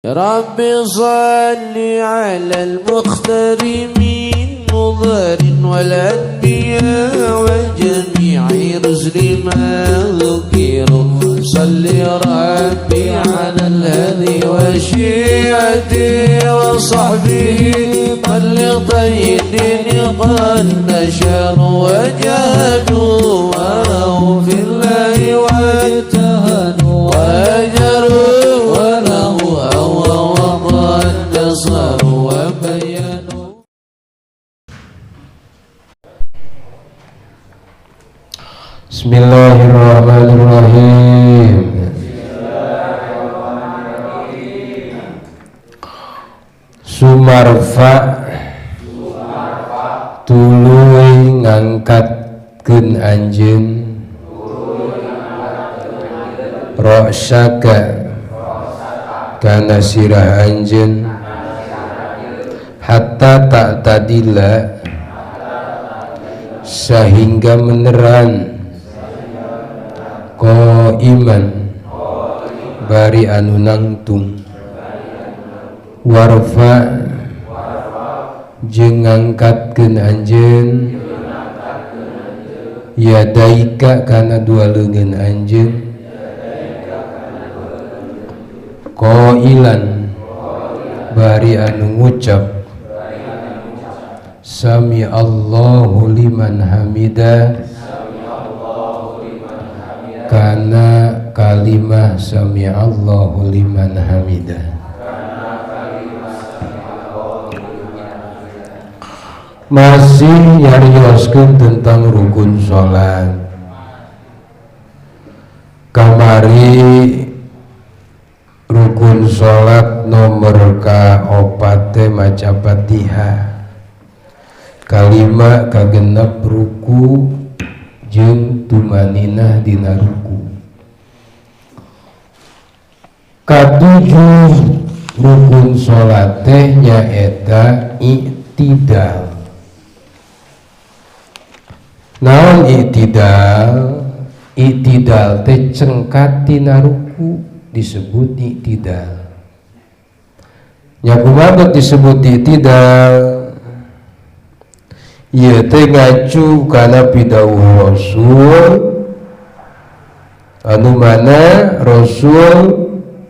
يا رب صل على المختار من مضر والأنبياء وجميع رسل ما ذكروا صل ربي على الذي وشيعته وصحبه لطيب قد نشروا وجادوا وهم في الله واتهنوا وأجروا ونهوا وقد نصروا وبينوا. Bismillahirrahmanirrahim. Sumarfa tuluy ngangkatkeun anjeun ro'saka kana sirah anjeun hatta tak tadila sehingga meneran ko iman bari anu nangtung warfa jeung ngangkatkeun anjeun yadaika kana dua leungeun anjeun qailan bari anu ngucap sami Allahu liman hamidah kana kalimah sami Allahu liman hamidah. Masih nyarioskeun tentang rukun sholat. Kamari rukun sholat nomor kaopat teh maca Fatihah. Kalima kagenep ruku jeung tumaninah dina ruku. Katujuh rukun sholat teh nyaeta i'tidal. Naon i'tidal? I'tidal teh cengkat tina ruku disebut i'tidal. Nya kumaha disebut i'tidal? Ieu teh ngacu kana pidawuh Rasul anu mana Rasul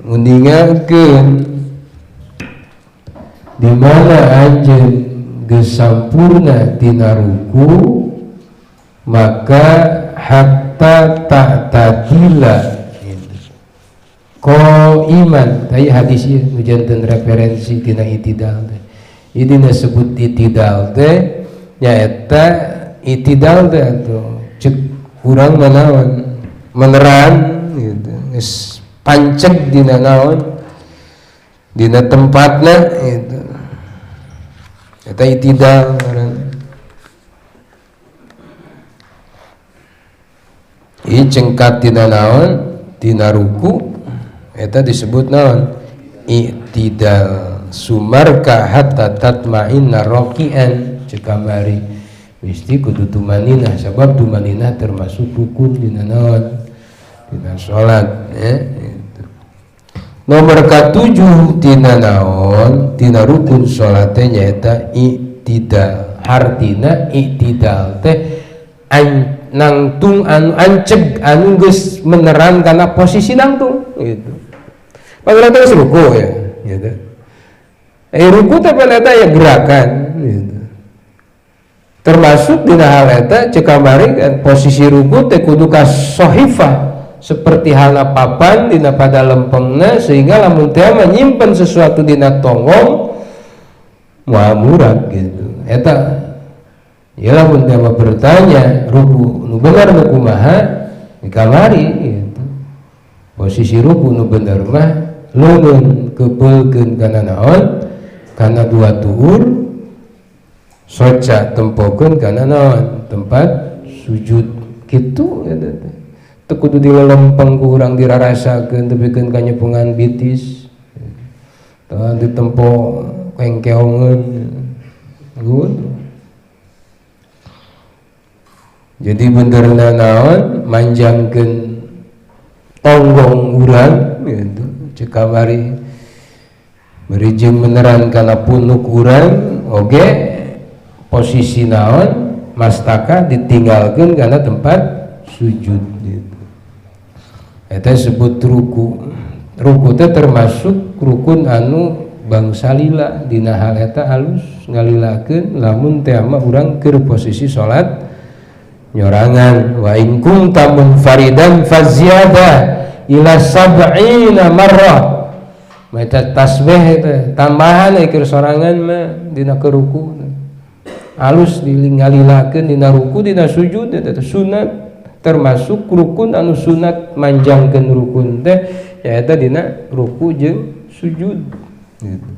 nguningakeun di mana anjeun geus sampurna tina ruku maka hatta ta'tadila ko iman tadi hadis ieu nu janten referensi tina i'tidal teh. Ieu disebut i'tidal teh nyaeta i'tidal teh atuh ceuk urang manaon meneran gitu geus panceg dina naon dina tempatna gitu eta i'tidal ngaranna. Ieu cengkat tina naon tina ruku eta disebut naon i'tidal. Sumarka hatta tatma'inna raqi'an ceuk kamari mesti kudu tumaninah sabab tumaninah termasuk rukun dina naon dina salat gitu. Nomor ka-7 tina naon tina rukun salat teh nyaeta i'tidal. Hartina i'tidal teh nangtung anu anceg anu geus meneran kana posisi nangtung gitu. Padahal teh ruku ya gitu. Ruku teh eta ya gerakan gitu. Termasuk dina hal eta ceuk kamari kan posisi ruku teh kudu ka shahifah seperti halna papan dina pada lempengna sehingga lamun teh nyimpen sesuatu dina tonggong moal murag gitu. Eta ya lamun teh bertanya ruku nu bener nu kumaha di kamari gitu. Posisi ruku nu bener mah leungeun kepeulkeun kana naon kana dua tuur soca tempokeun kana naon tempat sujud kitu eta teh. Teu kudu dilelempeng ku urang dirarasakeun tepikeun ka nyepungan bitis. Tah ditempo kengkeongeun. Gitu. Jadi benerna naon manjangkeun tonggong urang gitu ceuk kamari merijeng meneran kana punuk urang oge posisi naon mastaka ditinggalkeun kana tempat sujud gitu. Eta disebut ruku. Ruku teh termasuk rukun anu bangsa lila dina hal eta halus ngalilakeun lamun teh mah urang keur posisi salat nyorangan. Wa in kunta munfaridan faziyada ila sab'ina marrah. Maca tasbih teh tambahan keur sorangan mah dina keruku alus dilingalilakeun dina ruku dina sujud eta sunat termasuk rukun anu sunat manjangkeun rukun teh nyaeta dina ruku jeung sujud gitu.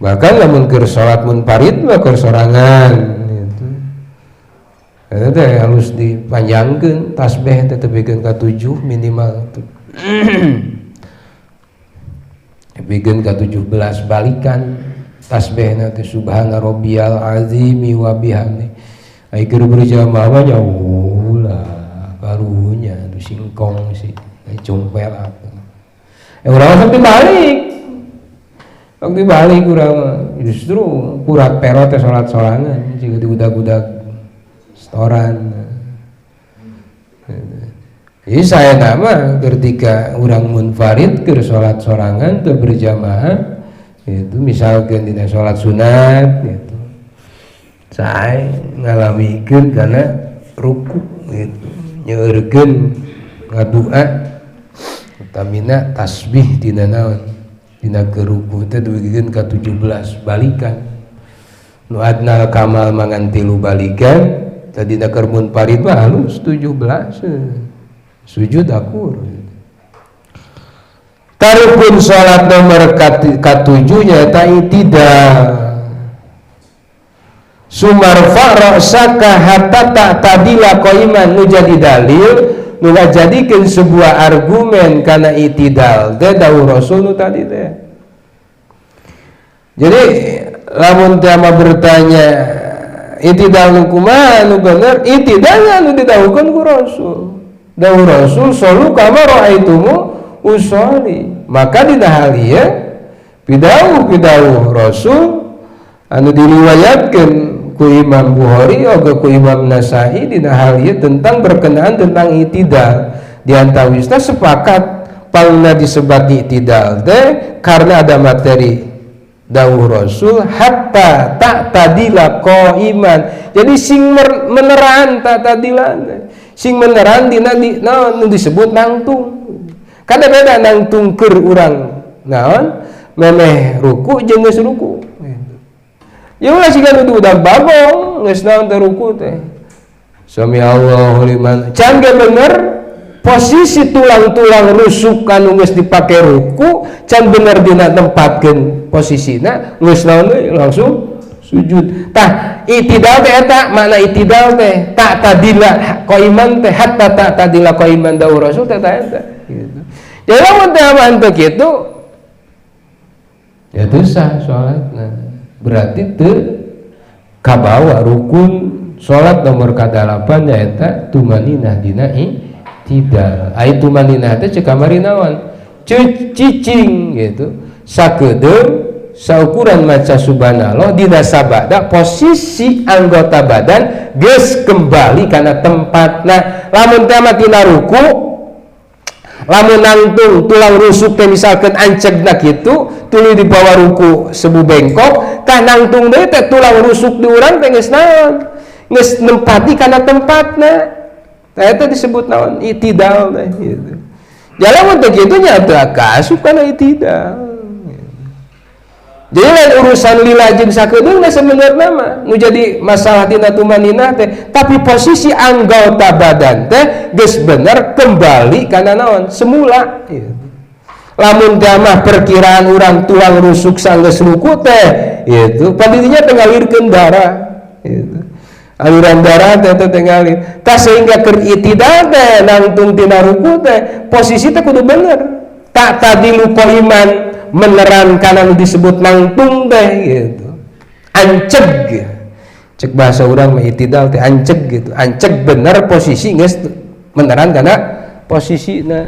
Bahkan lamun keur salat munfarid mah keur sorangan gitu. Eta teh alus dipanjangkeun tasbih teh tepikeun ka 7 minimal bikin ke 17 balikan tasbihna teh subhana rabbiyal azimi wa bihamdi ai keur berjamaah nya ulah karunya tu singkong sih cumpel apa urang sampai balik waktu balik urang justru kurat pero teh salat sorangan jiga diudag-udag setoran. Jadi saya nama ketika orang munfarid ke sholat sorangan ke berjamaah itu misalkan dina sholat sunat gitu saya ngalamikeun karena ruku gitu nyeurkeun ngadua utamina tasbih dina naon dina keruku teh dibagikeun ka 17 balikan nu adnal kamal mangan 3 balikan tadina keur munfarid mah halus 17 sujud akur. Tarukun salat nomor katujuh nyaeta itidal. Sumarfa ra'saka hatta ta'tadila qaiman nu jadi dalil nu ngajadikeun sebuah argumen kana itidal teh dawuh Rasul nu tadi teh. Jadi lamun teh bertanya itidal nu kumaha nu bener itidal nu didawuhkeun ku Rasul. Dawuh Rasul solu kama ra'aitumu usolli maka dina hal ieu pidawuh Rasul anu diriwayatkeun ku Imam Bukhari oge ku Imam Nasai dina hal ieu tentang berkenaan tentang itidal di antawisna sepakat paulna disebat itidal teh karena ada materi dawuh Rasul hatta ta'tadila qaiman jadi sing meneran ta'tadilan sing meneran dina naon disebut nangtung kada beda nangtung keur urang naon memeh ruku jeung geus ruku ya ulah siga nu udah babong geus naon teh ruku teh sami Allahu liman can ge bener posisi tulang-tulang rusuk anu geus dipake ruku can bener dina tempatkeun posisina geus naon deui langsung sujud. Tah itidal teh eta makna itidal teh tak tadila qaiman teh hatta tak tadila qaiman dawuh Rasul teh eta gitu. Jadi lamun teh manteu kitu ya teu sah salatna. Berarti teu kabawa rukun salat nomor ka-8 nyaeta tumaninah dina itidal. Ai tumaninah teh ceuk kamari naon? Cicing gitu. Sakedeung saukuran maca subhanallah dina sabada posisi anggota badan geus kembali kana tempatna lamun teh mah tina ruku lamun nangtung tulang rusuk teh misalkan ancegna kitu tuluy di bawah ruku sebu bengkok tah nangtung deui teh tulang rusuk di urang teh geus naon geus nempati kana tempatna tah eta disebut naon itidal teh gitu jadi lamun teh kitu nya teu asup kana itidal. Jadi lain urusan lila jeung sakedeungna sebenarnya mah nu jadi masalah tina tumaninah teh tapi posisi anggota badan teh geus bener kembali kana naon semula gitu. Lamun mah perkiraan urang tulang rusuk sanggeus ruku teh itu padidinya teu ngalirkeun darah gitu. Aliran darah teh teu ngalir tah sehingga keur itidal teh nangtung tina ruku teh posisi teh kudu bener tak tadilu qaiman meneran kana nu disebut nangtung teh gitu anceg cek bahasa urang mah itidal teh anceg gitu anceg bener posisi geus meneran kana posisina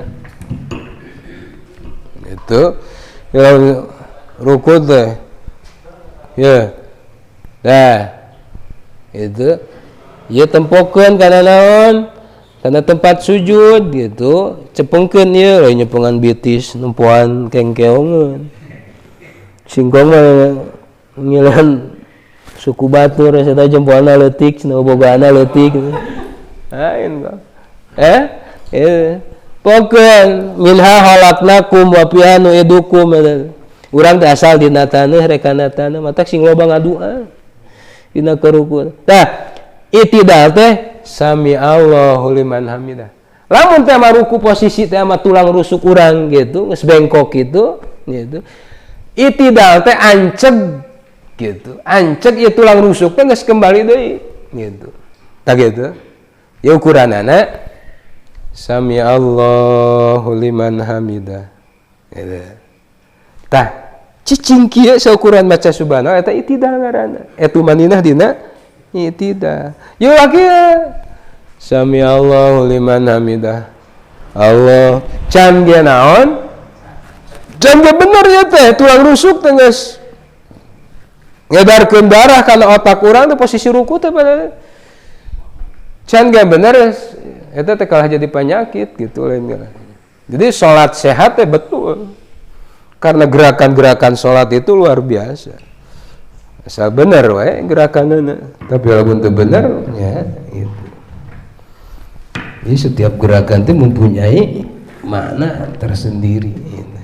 itu ruku teh ya dah itu ya tempokeun kana naon kana tempat sujud gitu cepengkeun ieu lain nyepengan bitis nempuan kengkeongeun singkong mah ngilan suku batur eta jempoana leutik cenah bobana leutik lain kok pokeun minha halaknakum wa fiha nu'idukum urang teh asal dina taneuh rekana taneuh matak sing loba ngadua dina kerukun tah itidal teh sami Allahu liman hamidah lamun teh maruku posisi teh mah tulang rusuk urang gitu geus bengkok gitu itidal teh anceg gitu anceg ieu tulang rusuk teh geus kembali deui gitu tah gitu ya ukuranana sami Allahu liman hamidah gitu. Tah cicing kieu saukuran maca subhanallah eta itidal ngaranna etu maninah dina itidal ye wakieu sami Allahu liman hamidah Allah can ge naon can ge bener ya teh tulang rusuk teh geus ngedarkeun darah kana otak urang teh posisi ruku teh pada can ge bener eta teh kalah jadi penyakit gitu lain ngaran jadi salat sehat teh betul karena gerakan-gerakan sholat itu luar biasa asal benar wae gerakanana tapi lamun teu bener ya gitu. Jadi setiap gerakan itu mempunyai makna tersendiri gitu.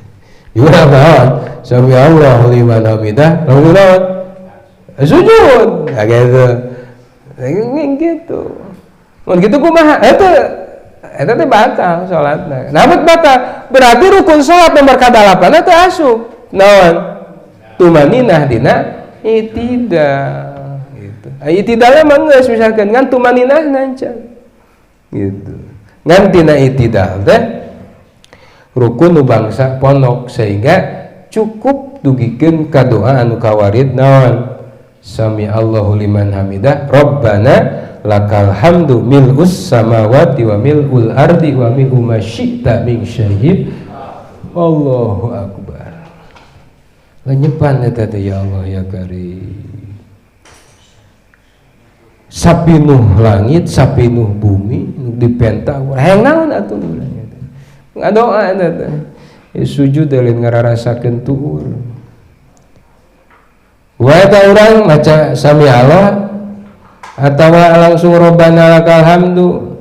Yura bahan sami Allahu liman hamidah lamun naon sujud gitu mun gitu kumaha eta teh batal salatna. Namun batal berarti rukun salat nomor kadalapan teh asup naon? Tumaninah dina itidal gitu. Itidalna mah geus misalkan ngan tumaninah nancan. Gitu. Ngan tina itidal teh rukun nu bangsa pondok sehingga cukup dugikeun ka doa anu kawarid naon? Sami Allahu liman hamidah Rabbana lakal hamdu mil'us samawati wa mil'ul ardi wa mil'u ma syi'ta min syai'in Allahu akbar lanyepan eta teh ya Allah ya Karim sapinuh langit sapinuh bumi nu dipenta hayang naon atuh ngadoa eta teh sujud lain ngararasakeun tuur wa eta urang maca sami Allah atau langsung Rabbana lakal hamdu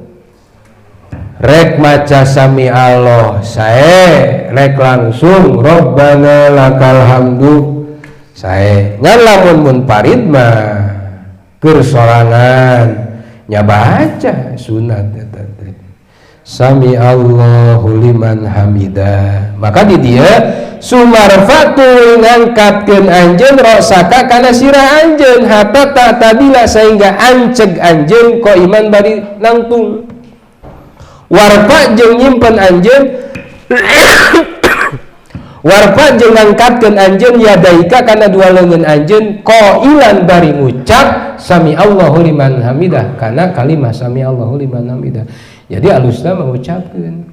rek maca sami Allah sae rek langsung Rabbana lakal hamdu sae ngan lamun mun parid mah keur sorangan nya baca sunat eta teh sami Allahu liman hamidah maka di dia sumarfatu ngangkatkeun anjeun rosaka kana sirah anjeun hatta ta'tadila sehingga anceg anjeun ko iman bari nangtung warfa jeung nyimpen anjeun warfa jeung ngangkatkeun anjeun yadaika kana dua leungeun anjeun ko ilan bari ngucap sami Allahu liman hamidah kana kalimah sami Allahu liman hamidah jadi alusna mengucapkeun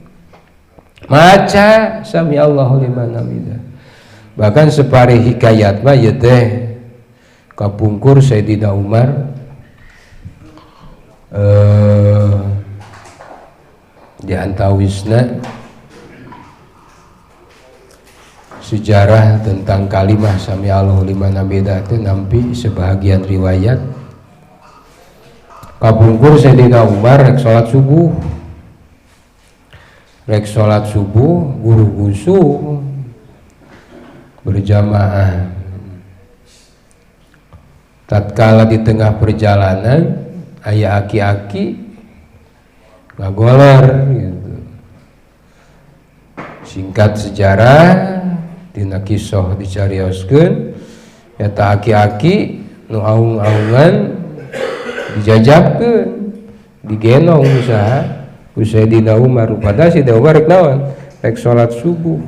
maca sami Allahu liman hamidah bahkan separi hikayat mah ieu teh kapungkur Sayyidina Umar di antawisna sejarah tentang kalimah sami Allahu liman hamidah teh nampi sebahagian riwayat kapungkur Sayyidina Umar rek salat subuh guru gusu berjamaah tatkala di tengah perjalanan aya aki-aki ngagolor gitu. Singkat sejarah dina kisah dicarioskeun eta aki-aki nu aung-aungan dijajabkeun digenong usaha Sayyidina Umar pada Sayyidina Umar rek naon rek salat subuh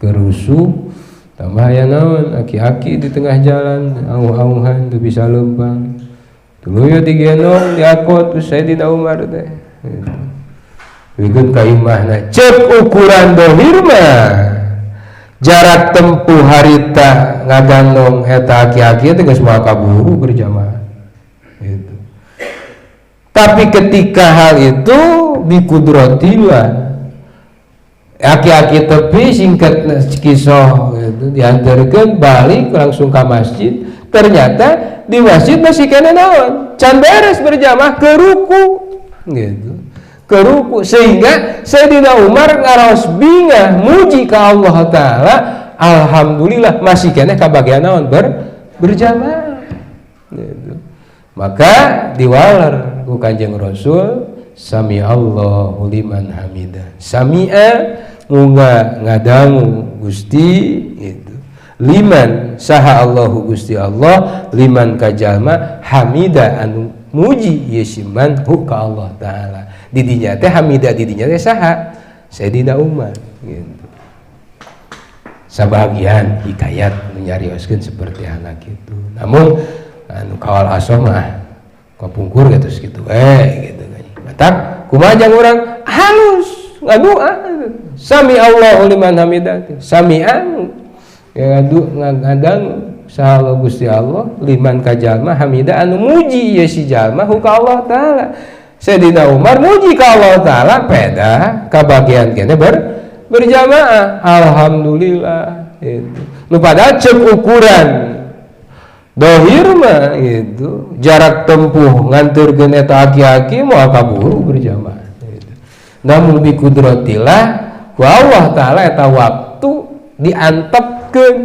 kerusuh tambah aya naon aki-aki di tengah jalan aung-aungan teu bisa lempang tuluy digenong diakot ku Sayyidina Umar teh wikeun ka imahna cek ukuran dohir mah jarak tempuh harita ngagandong eta aki-aki teh geus moal kaburu berjamaah gitu. Tapi ketika hal itu bikudratillah aki-aki tepi singkat kisah gitu, diantarkan balik langsung ke masjid, ternyata di masjid masih kena naon can beres berjamaah ke ruku gitu, ke ruku, sehingga Sayyidina Umar ngaros bingah muji ke Allah Ta'ala, alhamdulillah masih kena kabagian naon berjamaah gitu. Maka diwalar ku Kanjeng Rasul, sami Allahu liman hamidah, sami'a munga ngadangu Gusti itu, liman saha Allahu Gusti Allah, liman kajalma hamida anu muji yesiman hu ka Allah Ta'ala. Didinya teh hamida, didinya teh saha Sayyidina Umar gitu. Sabagian hikayat nyarioskeun seperti anak itu, namun anu kawal asomah kapungkur gitu gitu gitu. Tak kumajang orang halus ngadua sami Allahu liman hamidah, sami'an ya ngadang saha Gusti Allah liman kajalma hamidah anu muji ya si jalma hu ka Allah Ta'ala. Sayyidina Umar muji ka Allah Ta'ala peda kabagian kene berjamaah alhamdulillah itu. Nu padahal cek ukuran dohir mah gitu, jarak tempuh nganterkeun eta aki-aki moal kaburu berjamaah gitu. Namun bi kudratillah ku Allah Ta'ala eta waktu diantepkeun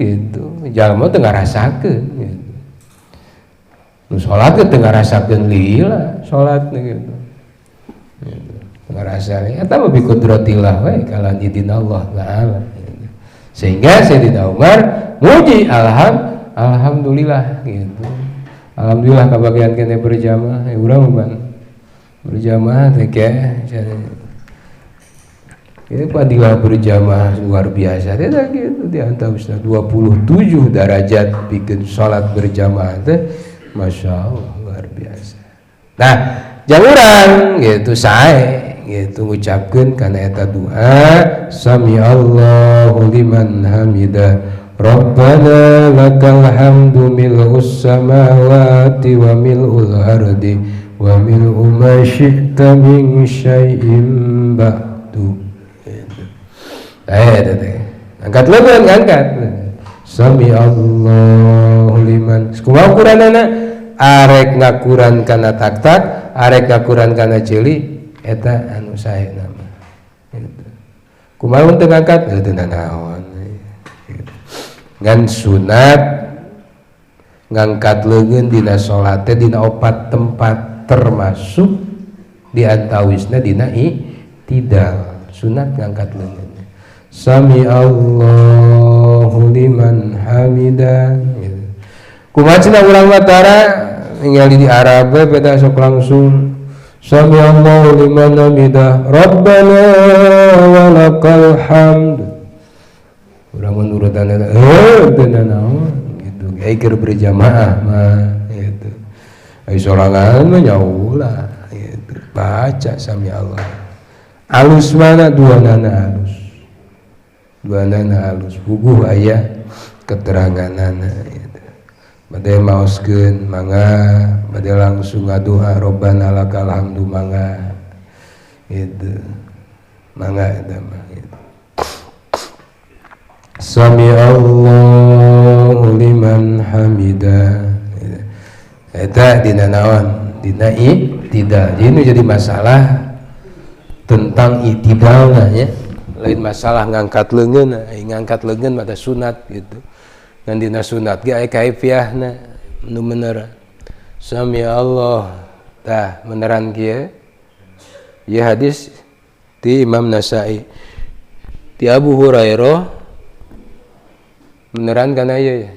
gitu, jalma teu ngarasakeun gitu. Nu salat teu ngarasakeun lila salatna gitu. Gitu. Ngarasakeun eta mah bi kudratillah we kalan idin Allah Ta'ala gitu. Sehingga Sayyidina Umar muji alhamdulillah gitu. Alhamdulillah kabagian kene berjamaah, urang ban berjamaah teh ini fadilah berjamaah luar biasa teh gitu, di antara 27 derajat bikin salat berjamaah teh Masya Allah luar biasa. Nah, jangan gitu sae gitu ngucapkeun kana eta doa sami Allahu liman hamidah Rabbana lakal hamdu mil'us samawati wa mil'ul ardi wa mil'u ma syi'ta min syai'in ba'du. Angkat lengan, angkat. Sami Allahu liman. Kumaha Qur'anana? Arek ngakuran kana tak-tak, arek ngakuran kana ceuli, eta anu sae nama. Kumaha teu ngangkat? Teu naon. Ngan sunat ngangkat leungeun dina salat teh dina opat tempat termasuk di antawisna dina i'tidal. Sunat ngangkat leungeun. Sami Allahu liman hamidah. Kumaha cenah urang matara ningali di Arab beda sok langsung Sami Allahu liman hamidah Rabbana walakal hamd. Urang nurutan eta beunang naon gitu. Keur berjamaah mah gitu. Ai sorangan mah nyaulah gitu. Baca sami Allah. Alus mana duanana alus. Duanana alus. Puguh aya keteranganana gitu. Bade maoskeun mangga, bade langsung ngadoa Rabbana lakal hamdu mangga. Gitu. Mangga eta mah gitu. Sami Allahu liman hamidah. Eta dina naon? Dina i'tidal. Jadi jadi masalah tentang i'tidalna ya. Lain masalah ngangkat leungeun, ngangkat leungeun mah sunat gitu. Ngan dina sunat ge aya kaifiahna nu bener. Sami Allah tah beneran kieu. Ieu hadis ti Imam Nasa'i. Ti Abu Hurairah beneran kana ieu ya.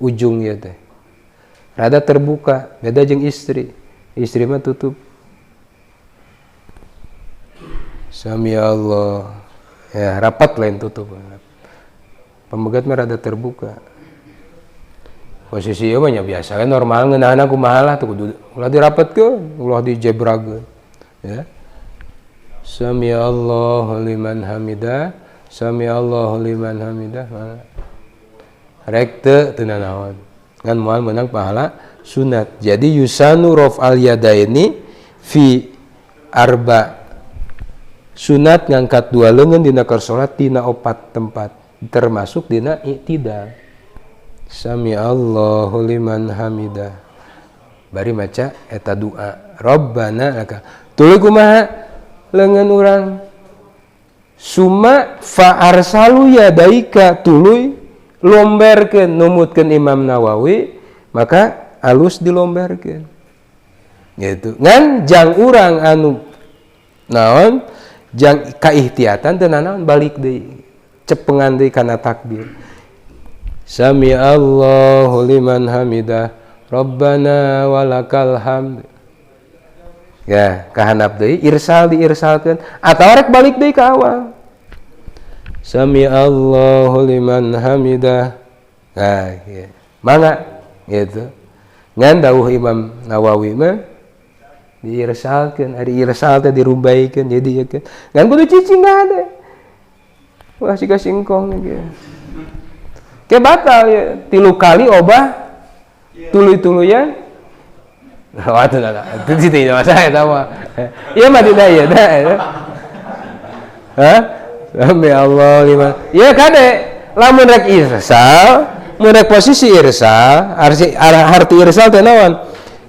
Ujung ya teh. Rada terbuka, beda jeung istri. Istri mah tutup. Sami Allah. Ya, rapat lain tutup. Pemegat mah rada terbuka. Posisi ieu mah nya biasa kan normal ngeunahna kumaha lah tuh kudu ulah dirapetkeun, ulah dijebrageun. Ya. Sami Allahu liman hamidah. Sami Allahu liman hamidah. Rek teu naon. Ngan moal meunang pahala sunat. Jadi yusanu raf'al yadaini fi arba. Sunat ngangkat dua leungeun dina keur salat tina 4 tempat, termasuk dina i'tidal. Sami Allahu liman hamidah. Bari maca eta doa. Rabbana laka. Tuluy kumaha leungeun urang? Summa fa arsalu yadaika, tuluy lomberkeun numutkeun Imam Nawawi, maka alus dilomberkeun. Gitu. Ngan jang urang anu naon? Jang kaihtiyatan teu naon balik deui. Cepengan deui kana takbir. Sami Allahu liman hamidah. Rabbana walakal hamd. Ya, kahanap deui irsal diirsalkeun atawa rek balik deui ka awal. Sami Allahu liman hamidah. Nah, ya. Mangga gitu. Ngan dawuh Imam Nawawi mah diirsalkeun, ari irsal teh dirumbaikeun jadi ieu. Ngan kudu cicing ada. Wah siga singkong ge. Ke batal ya, 3 kali obah tuluy-tuluyan. Waduh nah. Itu tidak masalah eta mah. Ieu mah tidak ieu teh. Hah? Sami Allah liman. Ya kade, lamun rek irsal, mun rek posisi irsal, arti irsal teh naon?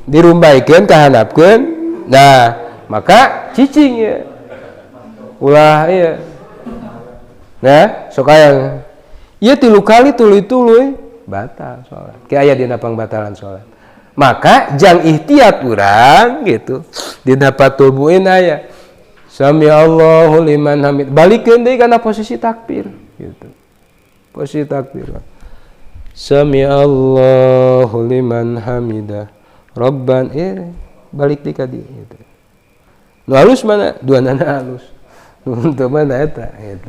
Dirumbaikeun kahandapkeun. Nah, maka cicing ya. Ulah ieu. Nah, sok aya. Ieu 3 kali tuluy-tuluy batal salat. Ki aya dina pangbatalan salat. Maka jang ihtiyat urang gitu. Dina patul buin aya. Sami Allahu liman hamid. Balikeun deui kana posisi takbir gitu. Posisi takbir. Sami Allahu liman hamidah. Rabban balik deui ka dieu gitu. Nu halus mana? Duanana halus. Untuk mana eta gitu.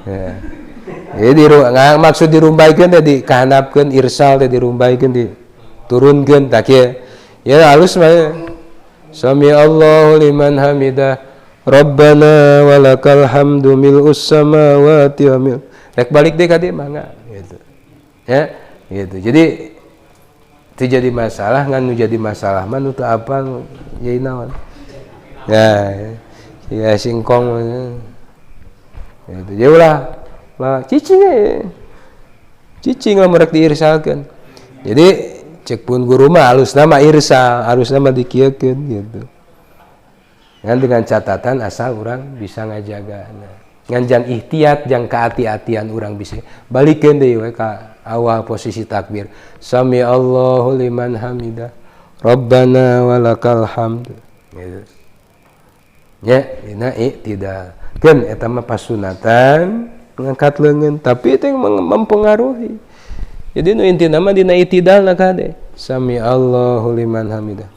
Ya. Jadi maksud dirumbaikeun teh dikahandapkeun irsal teh dirumbaikeun diturunkeun tak kieu. Ya halus mah. Sami Allahu liman hamidah. Rabbana walakal hamdu mil'us samawati wa mil. Rek balik deui ka dieu mangga gitu. Ya, gitu. Jadi itu jadi masalah ngan nu jadi masalah mah nu teu apal jadi naon. Ya singkong gitu. Ya ulah cicing cicing lah merek diirsalkeun. Jadi cek pun guru mah halusna mah irsal, halusna mah dikieukeun gitu. Ngan dengan catatan asal urang bisa ngajaga. Ngan jang ihtiyat, jang kaati-atian urang bisa balikeun deui we ka awal posisi takbir. Sami Allahu liman hamidah. Rabbana walakal hamd. Gitu. Ya, dina i'tidal. Keun eta mah pasunatan ngangkat leungeun, tapi itu yang mempengaruhi. Jadi nu intina mah dina i'tidal kade. Sami Allahu liman hamidah.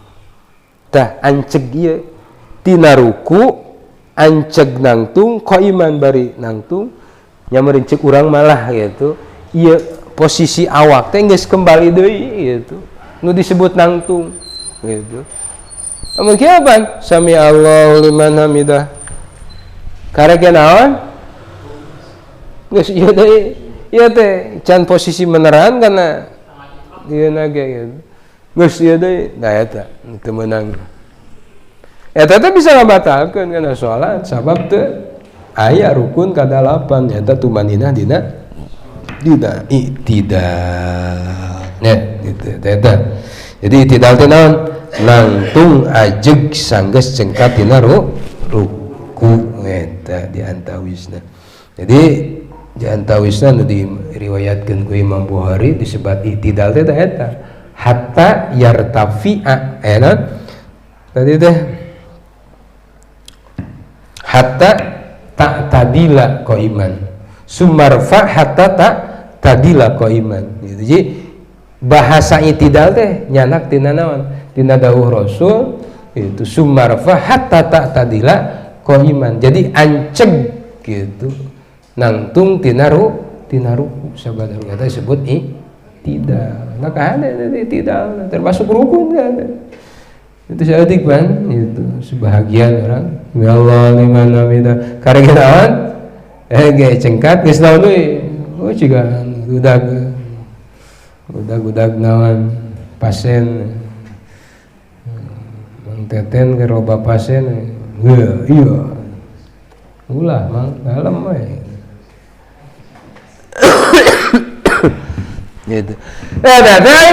Tah anceg ieu tina ruku anceg nangtung qaiman bari nangtung nya meureun ceuk urang malah gitu. Ieu posisi awak teh geus kembali deui gitu. Nu disebut nangtung gitu. Mungkin apa? Sami Allahu liman hamidah. Karek naon? Geus ieu deui. Ieu teh can posisi meneran kana ieu nage gitu. Geus ieu deui. Da eta teu meunang. Eta teh bisa ngabatalkeun kana salat sabab teu aya rukun ka-8 eta tumaninah dina i'tidal. Ya, gitu eta. Jadi i'tidal teh naon? Nangtung ajeg sanggeus cengkat dina ruku eta diantawisna. Jadi diantawisna nu diriwayatkeun ku Imam Bukhari disebut i'tidal teh eta hatta yartafi'a enak tadi teh hatta ta'tadila qaiman sumarfa hatta ta'tadila qaiman gitu. Jadi bahasa i'tidal teh nyanak tina naon? Tina dawuh Rasul itu sumarfa hatta ta'tadila qaiman. Jadi anceg gitu. Nangtung tina ruku sabada kata disebut i'tidal. Maka ada i'tidal termasuk rukun kan. Itu saeutik pan itu sebahagian orang ya Allah liman hamida karek naon ge cengkat geus naon deui oh ciga udag naon pasien Mang Teten ke roba pasien iya ulah mang dalam we gitu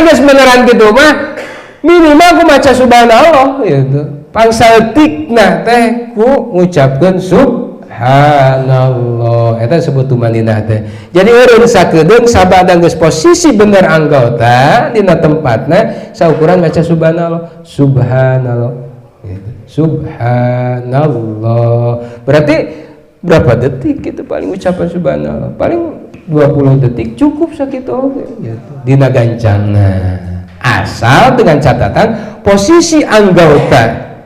geus beneran gitu mah minimal ku maca subhanallah gitu pangsaltikna teh ku ngucapkeun subhanallah eta disebut tumaninah teh jadi eureun sakedeung sabada geus posisi bener anggota dina tempatna saukuran maca subhanallah gitu. Subhanallah berarti berapa detik gitu paling ucapan subhanallah paling 20 detik cukup sakitu oge gitu dina gancangna asal dengan catatan posisi anggota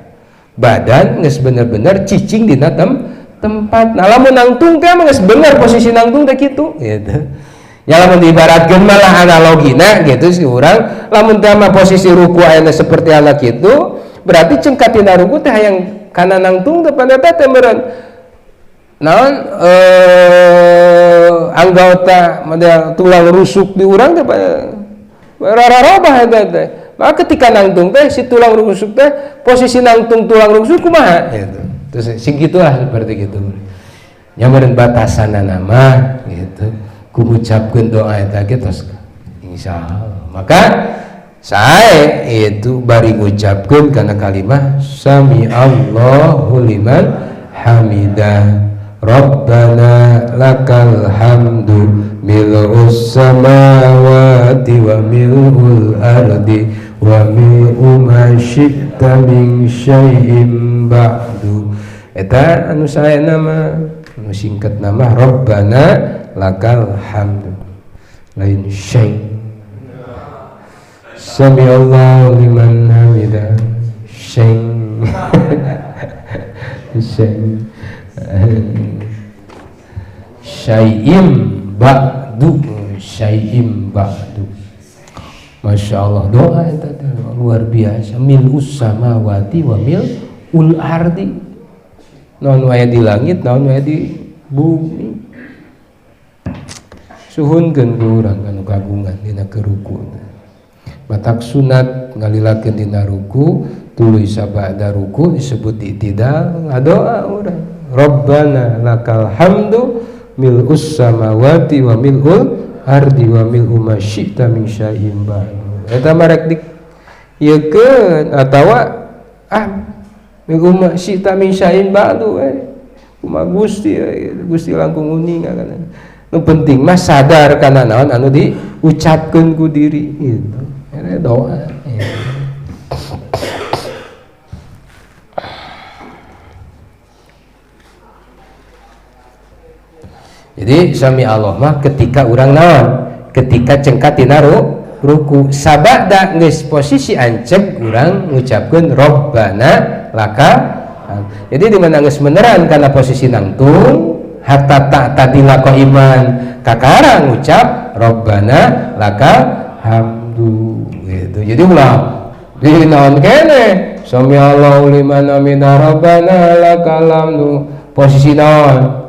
badan geus bener-bener cicing dina tempat. Nah lamun nangtung teh mah geus bener posisi nangtung teh kitu gitu. Ya lamun diibaratkeun malah analogina gitu si urang lamun teh mah posisi ruku aya seperti anak kitu berarti cengkat dina ruku teh hayang kana nangtung teh pada teh meureun naon anggota model tulang rusuk di urang teh rararobah eta teh. Maka ketika nangtung teh si tulang rusuk teh posisi nangtung tulang rusuk kumaha gitu. Terus sing gitulah seperti gitu. Nya meureun batasanna nama gitu. Ku ngucapkeun doa eta ge tos insyaallah. Maka saya itu bari ngucapkeun kana kalimah sami Allahu liman hamidah. Rabbana lakal hamdu mil'us samawati wa mil'ul ardi wa mil'u ma syi'ta min syai'in ba'du eta anu saya nama anu singkat nama Rabbana lakal hamdu lain syai' sami Allahu liman hamidah syai' syai' syai'im ba'du Masya Allah doa itu luar biasa mil'us samawati wa mil'ul ardi naon wae di langit naon wae di bumi suhunkeun ku urang anu kagungan dina keruku matak sunat ngalilakeun dina ruku tuluy sabada ruku disebut i'tidal ngadoa urang Rabbana lakal hamdu mil'us samawati wa mil'ul ardi wa mil'u ma syi'ta min syai'in ba'du eta marek dik yekeun atawa mil'u ma syi'ta min syai'in ba'du kumaha Gusti Gusti langkung uning kana nu penting mah sadar kana naon anu diucapkeun ku diri gitu eta doa jadi sami Allah mah ketika urang naon ketika cengkat dina ruku sabada geus posisi anceg urang ngucapkeun Rabbana laka jadi di mana geus beneran kana posisi nangtung hatta ta'tadila qaiman kakara ngucap Rabbana laka hamdu gitu jadi ulah di naon kene sami Allahu liman hamidah Rabbana lakal hamdu posisi naon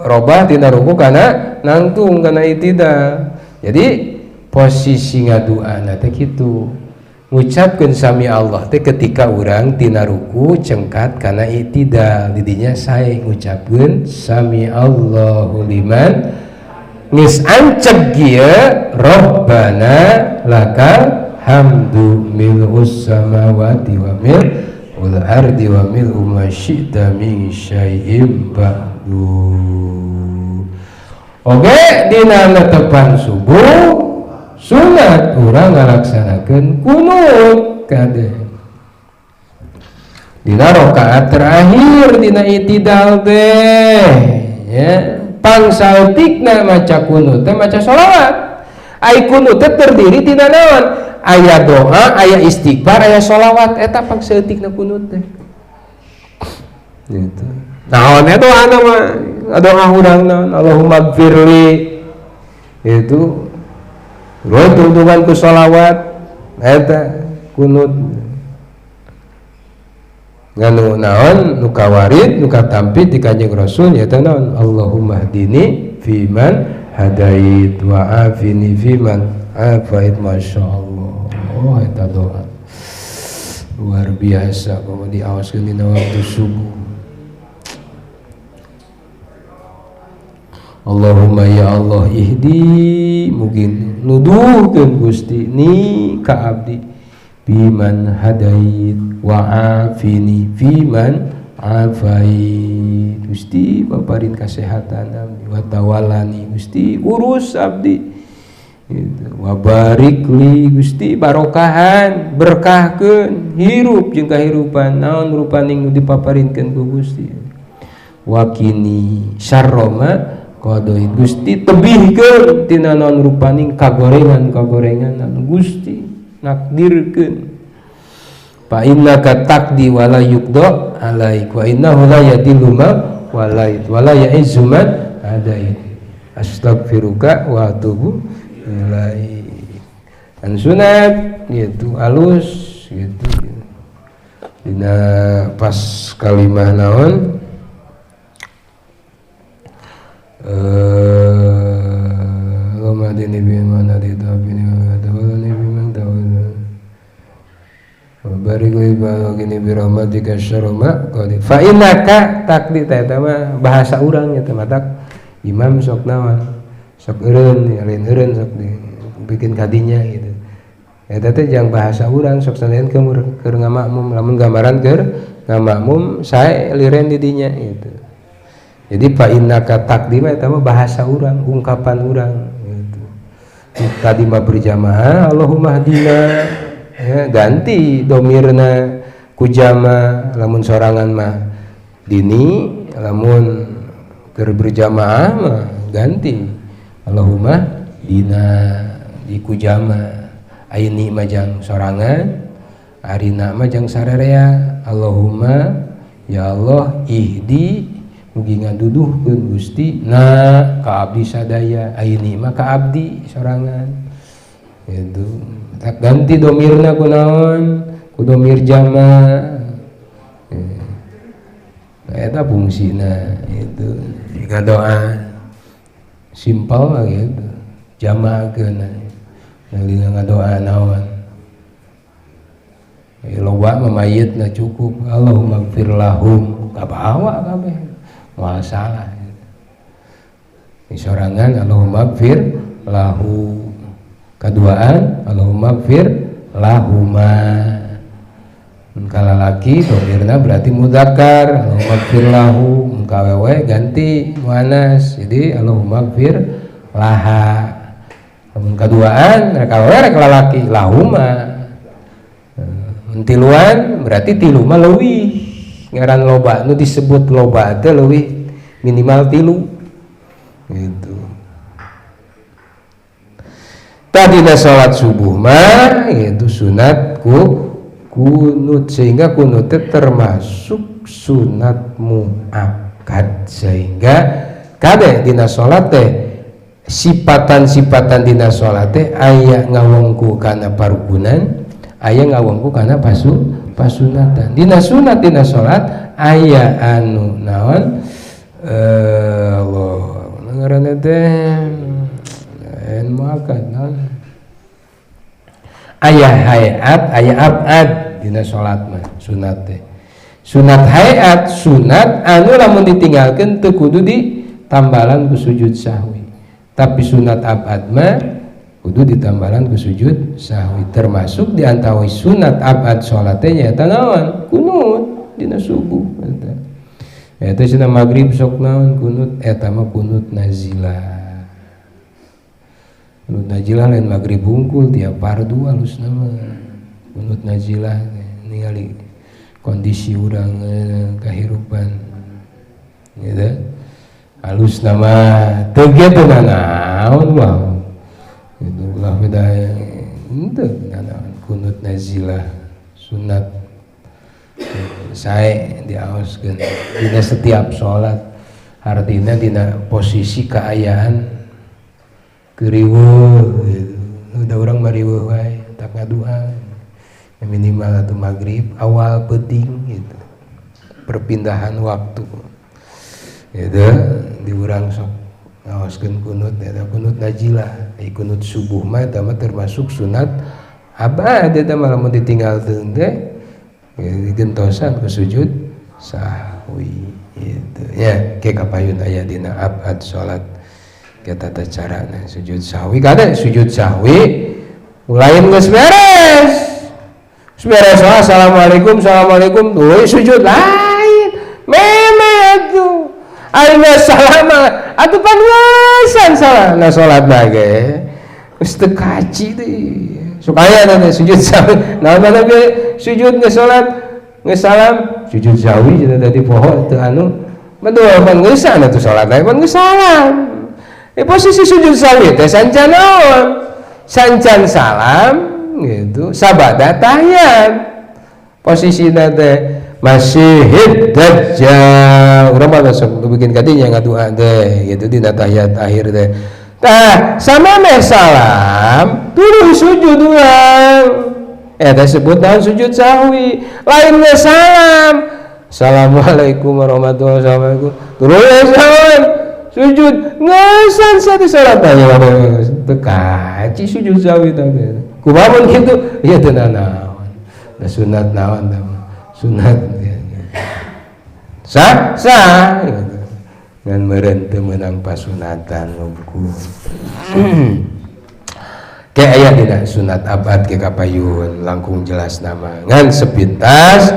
robah tina ruku kana nangtung kana itidal jadi posisi ngaduana teh kitu ngucapkeun sami Allah teh ketika urang tina ruku cengkat kana itidal didinya sae ngucapkeun sami Allahu liman geus anceg ieu Rabbana lakal hamdu mil'us samawati wa mil'ul ardi wa mil'u ma syi'ta min syai'in ba'du oke dina netepan subuh sunat urang ngalaksanakeun kunut kade dina rakaat terakhir dina i'tidal teh ya pangsaltikna maca kunut teh maca sholawat ai kunut teh terdiri tina naon aya doa aya istighfar aya sholawat eta pangsaltikna kunut teh gitu naon eta doana mah doa urang naon Allahumma gfirli itu roh tuntungan ku sholawat eta kunut nganu naon nu kawarid nu katampi ti Kanjeng Rasul nyaeta naon Allahumma hdini fiman hadait wa afini fiman afait. masyaallah. Oh eta doa luar biasa kalau diawaskeun dina waktu subuh. Allahumma ya Allah ihdi mungkin nuduhkeun Gusti ni ka abdi biman hadait wa afini fiman afait. Gusti paparin kasehatan abdi wa tawallani Gusti urus abdi gitu. Wa barik li Gusti barokahan berkahkeun hirup jeung kahirupan naon rupaning nu dipaparinkeun ku Gusti. Wa kini syarroma qadoi Gusti tebihkeun tina naon rupaning kagorengan anu Gusti nakdirkeun. Fa innaka taqdi wa la yuqda alaik wa innahu la yadillu ma walait wa la ya'izzu man adait. Astaghfiruka wa atubu ilaik. Kan sunat gitu alus gitu. Dina pas kalimah naon Allahumma adini biman hadita bini wa tawallani biman tawalla wa barik li bagini birahmatika syaroma qadi fa innaka taqdi eta mah bahasa urang nya teh matak imam sok naon sok eureun alin sok bikin kadinya gitu eta teh jang bahasa urang sok sanajan keur ngamakmum lamun gambaran keur ngamakmum sae liren di dinya gitu. Jadi fa innaka taqdim eta mah bahasa urang, ungkapan urang gitu. Tadi mah berjamaah Allahumma hdina ya, ganti domirna ku jama lamun sorangan mah dini lamun keur berjamaah mah ganti Allahumma dina di ku jama aini mah jang sorangan arina mah jang sararea Allahumma ya Allah ihdi mugi ngaduduhkeun Gusti na ka abdi sadaya aini mah ka abdi sorangan gitu. Tak ganti domirna ku naon ku domir jama eta fungsina itu jika doa simpel gitu jamakeun nalina ngadoa naon loba mamayitna cukup Allahumma gfir lahum kabawa kabeh moal salah sorangan Allahumma gfir lahu kaduaan Allahumma gfir lahuma kalalaki domirna berarti mudzakkar Allahumma gfir lahu kawewe ganti muannas jadi Allahumma gfir laha kaduaan kawewe rek lalaki lahuma tiluan berarti tilu mah leuwih ngaran loba nu disebut loba teh leuwih minimal tilu gitu. Tadina salat subuh mah itu sunat kunut sehingga kunut termasuk sunat muakkad sehingga kade dina salat teh sifatan-sifatan dina salat teh aya ngawongku kana parukunan aya ngawongku kana pasunatan dina sunat dina salat aya anu naon Allah ngaranna teh en muakkad naon aya hayat aya abad dina salat mah sunat teh sunat hayat sunat anu lamun ditinggalkeun teu kudu ditambalan ku sujud sahwi tapi sunat abad mah kudu ditambalan ku sujud sahwi termasuk diantawai sunat abad salat teh nyaeta naon kunut dina subuh eta cenah magrib sok naon kunut eta mah kunut nazilah kunut nazilah lain magrib hungkul tiap fardu alusna mah kunut nazilah ningali kondisi urang kahirupan gitu alusna mah teu kitu naon wah itulah beda itu kunut nazilah sunat sae diaoskeun dina setiap salat artinya dina posisi keayaan keriweuh gitu udah urang mariweuh wae tak ngadua minimal atau maghrib awal penting gitu, perpindahan waktu gitu diurang sok ngaoskeun kunut eta kunut najilah kunut subuh mah eta mah termasuk sunat abad eta mah lamun ditinggalkeun teh digentosan ke sujud sahwi gitu ya ke kapayun aya dina abad salat kita tata carana sujud sahwi kada sujud sahwi lain geus beres assalamualaikum tuh sujud lain meme atuh ayeuna salama atuh pangesan salah na salat bage geus teu kaci deui sok aya na sujud sahwi naon ge sujud geus salat geus salam sujud sahwi cenah tadi poho teu anu medua pangesan atuh salat lain pan geus salam posisi sujud sahwi teh sancan naon sancan salam gitu sabada tahiyat posisinya teh masih dajjal urang mah sok bikin kadinya ngadua teh gitu dina tahiyat akhir teh tah samemeh salam tuluy sujud urang eta sebut naon sujud sahwi lain ge salam assalamualaikum warahmatullahi wabarakatuh tuluy salam sujud ngasan satu salat aya teu kaci sujud sahwi teh kumaha kitu ieu teu naon da sunat naon teh sunat sah gitu ngan meureun teu meunang pasunatan buku ke aya dina sunat abad ke kapayun langkung jelas nama ngan sepintas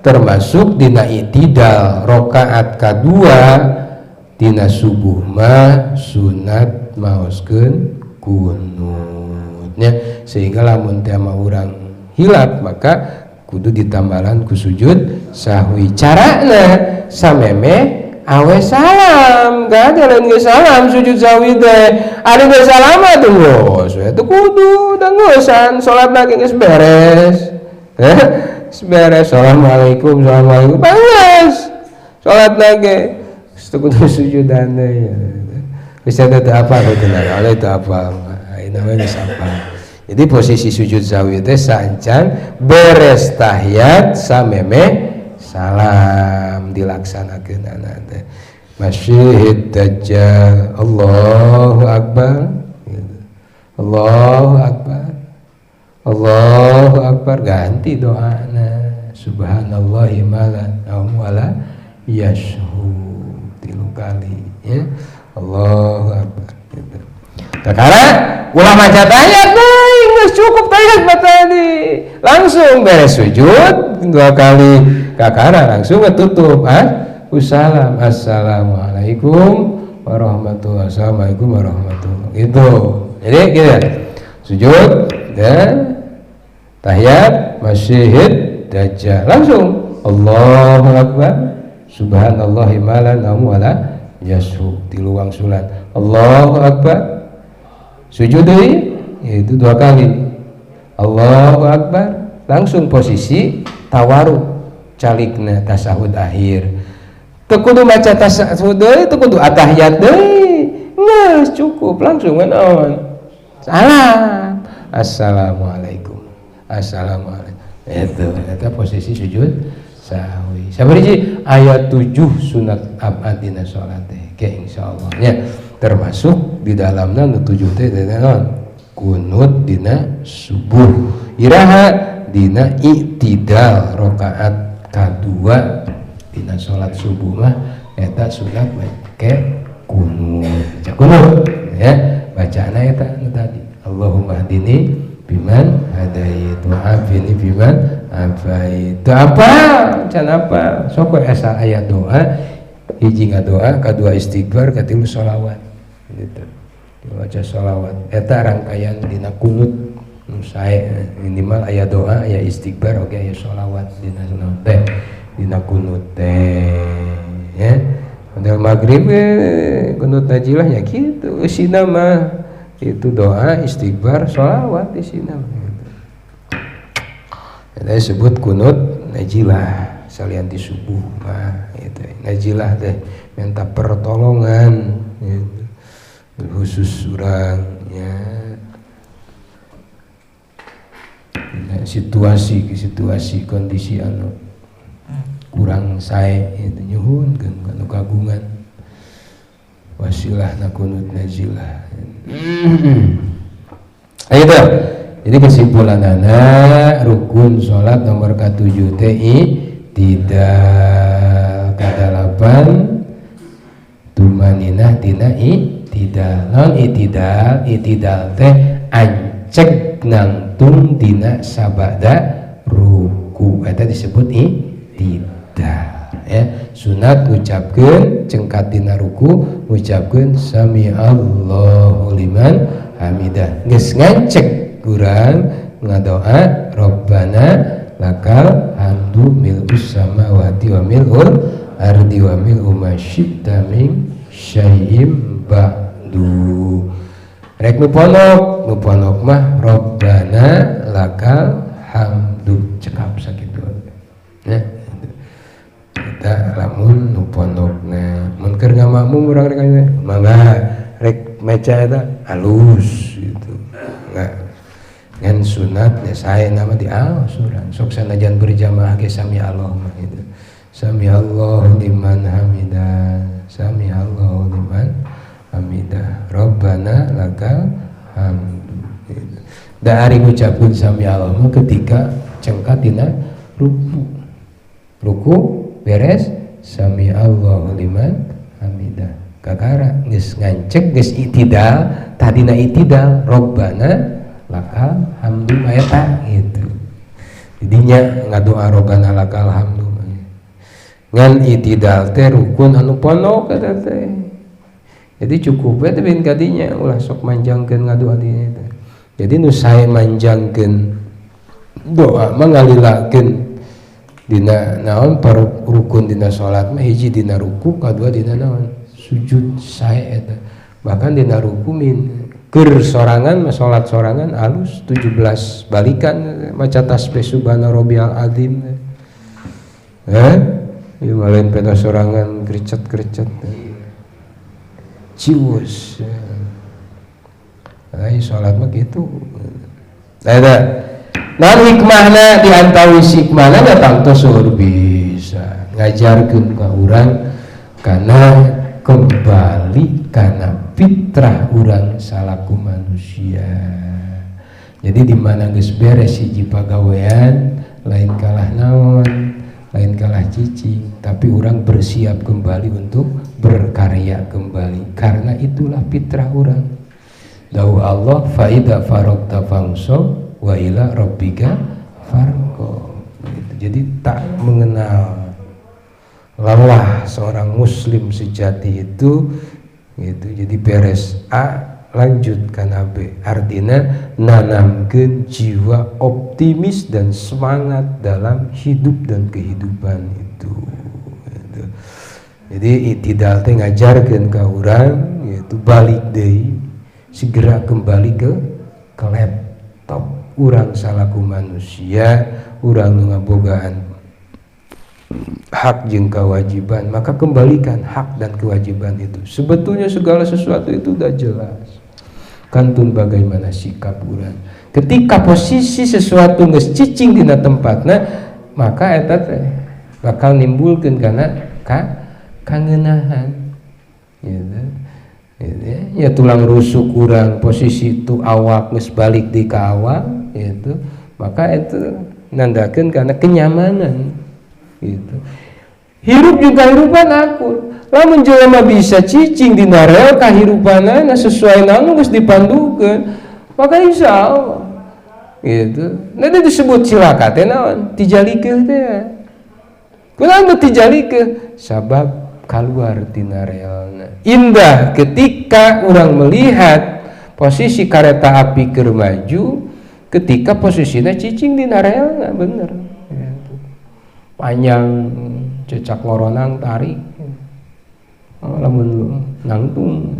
termasuk dina i'tidal rakaat kadua dina subuh mah sunat maoskeun kunutnya sehingga lamun teh mah urang hilap maka kudu ditambalan ku sujud sahwi carana sameme awe salam kada lain ge salam sujud sahwi teh ari ge salam atuh geus eta kudu da ngeusan salat lagi geus beres beres assalamualaikum beres salat lagi kudu sujudan teh bisa teu apa teu naon itu apa namanya sapa. Jadi posisi sujud sahwi teh sancan beres tahiyat sameme salam dilaksanakeun ana teh. Masjid Dajjal Allahu Akbar. Allahu Akbar. Allahu Akbar ganti doana subhanallahi wala yashhud 3 kali ya. Allahu Akbar gitu. Karena ulah maca tahiyat deui geus cukup tahiyat tadi. Langsung beres sujud 2 kali kakara langsung tutup salam assalamualaikum warahmatullahi wabarakatuh. Gitu. Jadi gitu. Sujud dan tahiyat Masjid Dajjal langsung Allahu Akbar subhanallahi wala yashhud 3 salat. Allahu Akbar sujud deui itu 2 kali Allahu Akbar langsung posisi tawaruk calikna tasahud akhir teu kudu maca tasahud deui teu kudu atahiyat deui geus cukup langsung naon salam assalamualaikum eta posisi sujud sahwi sabariji ayat 7 sunat abad dina salat teh ke insyaallah nya termasuk di dalamnya 7 teh naon kunut dina subuh iraha dina i'tidal rakaat kadua dina salat subuh mah eta sunat make kunut ya bacana eta tadi Allahumma hdini biman hadait wa afini biman afait apa can apa sok asa aya doa hiji ngadoa kadua istighfar katilu sholawat gitu baca sholawat eta rangkaian dina kunut sae minimal aya doa aya istighfar oge aya sholawat dina teh dina kunut teh ya padahal maghrib kunut najilah ya kitu isina mah itu doa istighfar sholawat isina gitu. Eta disebut kunut najilah salian di subuh mah itu najilah teh minta pertolongan gitu. Khusus urang ya situasi kondisi anu kurang sae itu nyuhunkeun kana kagungan wasilah nakunut nazilah. Ayo dah. Jadi kesimpulanana rukun salat nomor ke-7 teh tidak kadalapan tumaninah tina itidal. Non itidal teh anceg nangtung dina sabada ruku eta disebut itidal ya. Sunat ngucapkeun cengkat dina ruku ngucapkeun sami Allahu liman hamidah. Geus nganceg kurang ngadoa Rabbana lakal hamdu mil'us samawati wa mil'ul ardi wa mil'u ma syi'ta min syai'im ba'du. Rek nu ponok mah Rabbana lakal hamdu cekap sakitu ya. Kita lamun nu ponokna mun keur ngamakmum urang rek mangga rek meca eta halus gitu. Enggak ngan sunat ya saya nama di surah sok sanajan berjamaah ge sami Allah mah gitu. Sami Allahu liman hamidah, sami Allahu liman hamidah, Rabbana lakal hamdu gitu. Da ari ngucapkeun sami Allah mah ketika cengkat dina ruku beres sami Allahu liman hamidah kakara geus nganceg geus itidal tadina itidal Rabbana lakal hamdu mayata gitu. Jadinya ngadoa Rabbana lakal hamdu ngan itidal teh rukun anu ponok eta teh. Jadi cukup we teh bin kadinya ulah sok manjangkeun ngadoa dinya teh. Jadi nu sae manjangkeun doa mangalilakeun dina naon rukun dina salat mah hiji dina ruku kadua dina naon sujud sae eta. Bahkan dina ruku keur sorangan salat sorangan alus 17 balikan maca tasbih subhana rabbiyal azim ieu malen peda sorangan grecet cius ai salat mah kitu ada naon hikmahna diantawis hikmahna datang teh suhur bisa ngajarkeun ka urang kana kembali karena fitrah urang salaku manusia. Jadi di mana geus beres hiji pagawean lain kalah naon, lain kalah cicing, tapi urang bersiap kembali untuk berkarya kembali karena itulah fitrah urang. Dawuh Allah fa idza faragta fansab wa ila rabbika farghab. Jadi tak mengenal lelah seorang muslim sejati itu gitu. Jadi beres A lanjut kana B artinya nanamkeun jiwa optimis dan semangat dalam hidup dan kehidupan itu gitu. Jadi itidal teh ngajarkeun ka urang yaitu balik deui segera kembali ke laptop urang salaku manusia urang nu ngabogaan hak jeung kewajiban, maka kembalikan hak dan kewajiban itu. Sebetulnya segala sesuatu itu sudah jelas. Kantun bagaimana sikap urang. Ketika posisi sesuatu geus cicing dina tempatna, maka eta teh bakal nimbulkeun kana kangeunahan. Gitu. Ya tulang rusuk urang posisi itu awak geus balik di ka awak gitu. Maka itu nandakeun kana kenyamanan. Gitu. Hirup juga hirupan aku. Lamun jelema bisa cicing dina rel kahirupanana sesuai nanu geus dipandukeun, maka insyaallah. Gitu. Nanti disebut cilaka teh naon? Tijalikeun teh. Kunaon tijalikeun? Sabab kaluar tina relna. Indah ketika orang melihat posisi kereta api keur maju ketika posisinya cicing dina relna bener. Panjang cecak ngoronang tarik lamun nangtung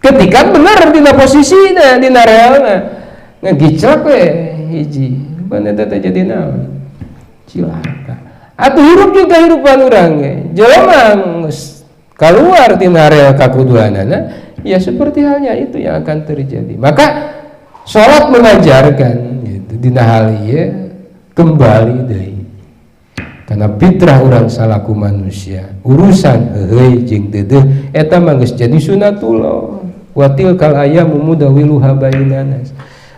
ketika bener dina posisina dina realna ngagicak we hiji ban eta teh jadi naon cilaka atuh hirup juga hirupan urang ge jelema geus kaluar tina real kakuduanana ya seperti halnya itu yang akan terjadi. Maka salat mengajarkan gitu. dina hal ieu kembali deui karena fitrah urang salaku manusia urusan heuheuy jeung deudeuh eta mah geus jadi sunatullah wa tilkal ayyamu mudawiluha bainan nas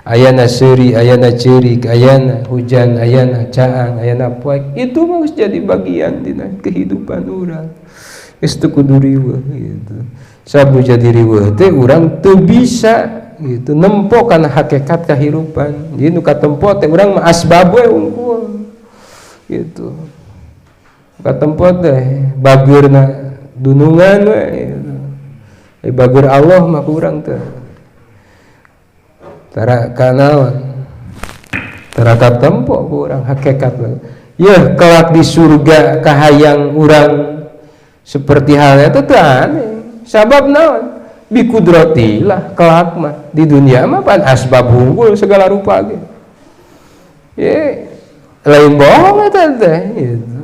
ayana seuri ayana ceurik ayana hujan ayana caang ayana poek itu mah geus jadi bagian dina kehidupan urang geus teu kudu riweuh gitu sabu jadi riweuh teh urang teu bisa gitu nempo kana hakikat kahirupan jadi nu katempo teh urang mah asbab we unggul gitu katempo teh bageurna dunungan we gitu. Bager Allah mah urang teh tara kanaon tara katempo ku urang hakikat we yeuh kelak di surga kahayang urang seperti halnya teh teu aneh sabab naon bi kudratillah kelak mah di dunia mah pan asbab unggul segala rupa ge ye lain bohong eta teh gitu.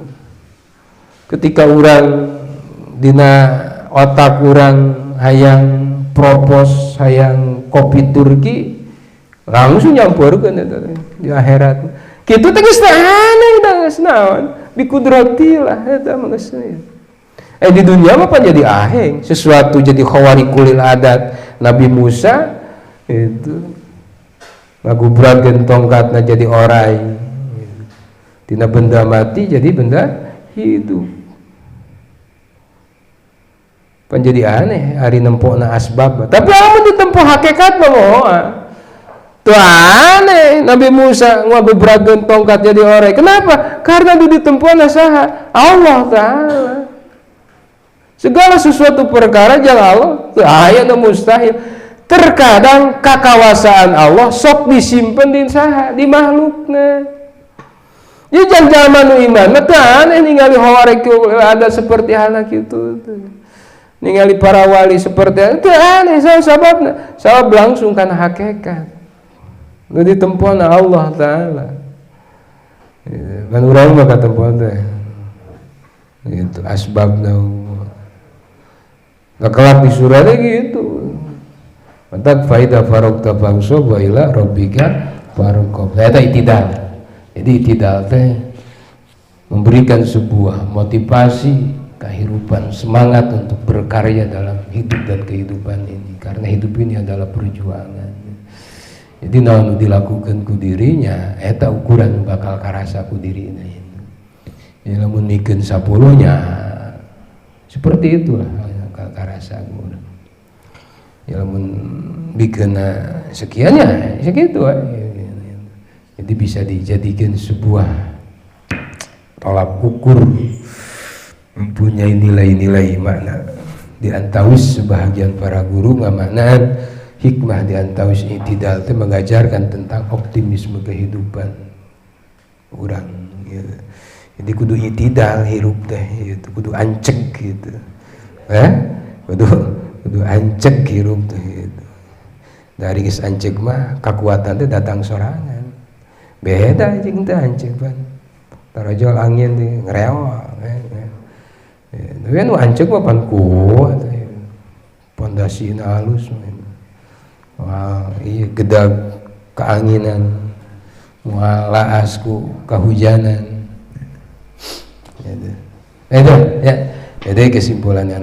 Ketika urang dina otak urang hayang propos hayang kopi Turki langsung nyampurkeun eta di akhirat kitu teh geus aneh geus naon bi kudratillah eta mah geus di dunia mah pan jadi aheng sesuatu jadi khawarikulil adat Nabi Musa itu ngagubrakeun tongkatna jadi orai tina benda mati jadi benda hidup pan jadi aneh ari nempona asbab tapi amun ditempuh hakikat mah moal teu aneh Nabi Musa ngagubrakeun tongkat jadi orai kenapa karena di ditempuhna saha Allah taala segala sesuatu perkara jeung Allah teu aya nu mustahil terkadang kakawasaan Allah sok disimpen di saha di makhlukna jadi jalma nu iman mah teu aneh ningali hawarikul ada seperti halna kitu ningali para wali seperti itu aneh sababna sabab langsung kana hakikat nu ditempuhna Allah taala kan urang mah katempuh teh itu asbabna kelak di surga gitu mantap faidah farokta fangso wa ila rabbika farqab eta itidal jadi itidal teh memberikan sebuah motivasi kehidupan semangat untuk berkarya dalam hidup dan kehidupan ini karena hidup ini adalah perjuangan jadi naon dilakukan ku dirinya eta ukuran bakal karasa ku dirina ya lamun mikeun 10 nya seperti itulah karasa urang ya lamun bikeuna sekiannya segitu jadi bisa dijadikan sebuah tolak ukur mempunyai nilai-nilai makna diantawis sebahagian para guru ngamaknaan hikmah diantawis itidal itu mengajarkan tentang optimisme kehidupan urang gitu. Jadi kudu itidal hirup teh gitu kudu ancek gitu kudu ancek hirup teh gitu dari geus ancek mah kekuatan teh datang sorangan beda jeung teh ancek pan tarojol angin teh ngreok tapi nu ancek mah pan kuat pondasina halus wah ieu gedag keanginan moal laas ku kahujanan itu ya jadi kesimpulannya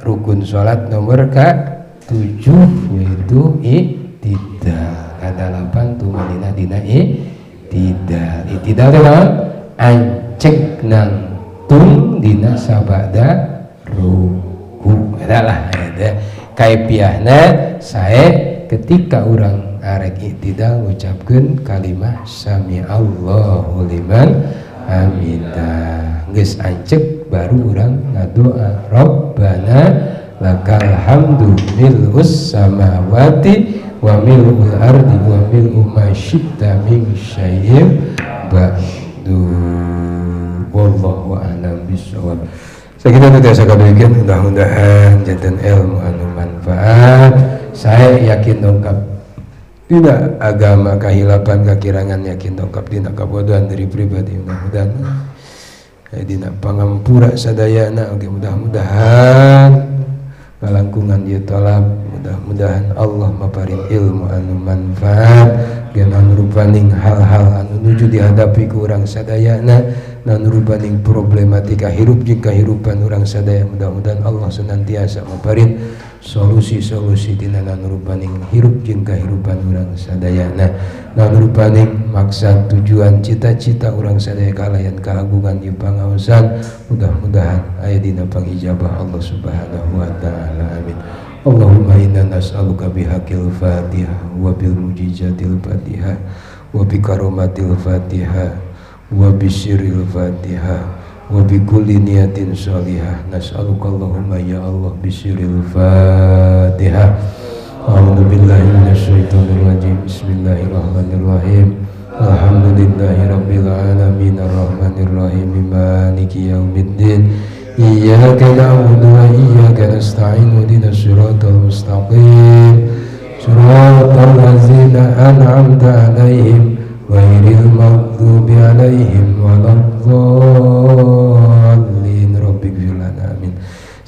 rukun sholat nomor ke-7 yaitu i'tidal kadalapan tumanina dina i'tidal i'tidal teh naon ancek nangtung dina sabada ruku adalah ada kaifiahna sae ketika urang arek i'tidal ngucapkeun kalimah sami Allahu liman hamidah geus ancek baru urang ngadoa Rabbana lakal hamdu mil'us samawati wa mil'ul ardi wa mil'u ma syi'ta min syai'in ba'du wallahu a'lam bishawab. Sakitu teh saya kabikeun mudah-mudahan janten ilmu anu manfaat saya yakin dongkap dina agama kahilapan kakirangan yakin dongkap dina kabodohan dari pribadi mudah-mudahan dina pangampura sadayana oke mudah-mudahan ngalangkungan ieu talab mudah-mudahan Allah maparing ilmu anu manfaat genan rupaning hal-hal anu nuju dihadapi ku urang sadayana, nan rupaning problematika hirup jeung kahirupan urang sadaya. Mudah-mudahan Allah senantiasa maparin solusi-solusi dina nan rupaning hirup jeung kahirupan urang sadayana, nan rupaning maksud tujuan cita-cita urang sadaya kalayan kaagungan ieu pangaosan. Mudah-mudahan aya dina pangijabah Allah Subhanahu wa taala. Amin. Allahumma inna nas'aluka bihaqqil Fatihah wa bil mujizatil Fatihah wa bi karomatil Fatihah wa bi sirril Fatihah wa bi kulli niyatin shalihah. Nas'aluka Allahumma ya Allah bi sirril Fatihah. A'udzu billahi minasyaitonir rajim. Bismillahirrahmanirrahim. Alhamdulillahi rabbil alamin arrahmanir rahim maliki yaumiddin. Iyyaka na'budu wa iyyaka nasta'in ihdinas siratal mustaqim siratal ladzina an'amta 'alaihim ghairil maghdubi 'alaihim waladdallin. Rabbighfir lana. Amin.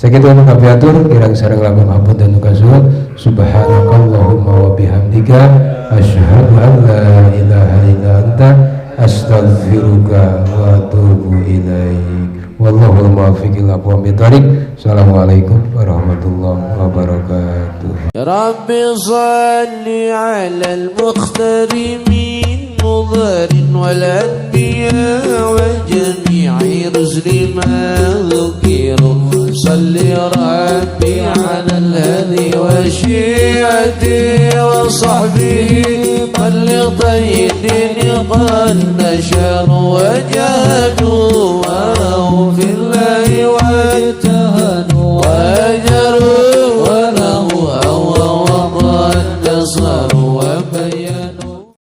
Sakitu anu kapiatur kirang sareng lamun hampun dan nukasuhun. Subhanakallahumma wa bihamdika asyhadu an la ilaha illa anta astaghfiruka wa atubu ilaik. Wallahul muwaffiq ila aqwamit thoriq. Assalamualaikum warahmatullahi wabarakatuh. Ya Rabbi salli ala al-mukhtar min mudharin wal anbiya wa jami'i rusli ma dhukiru. Salli Rabbi ala al-hadi wa syi'ati wa sahbihi balligh tayyidin qad nasharu wa jadu wa في الله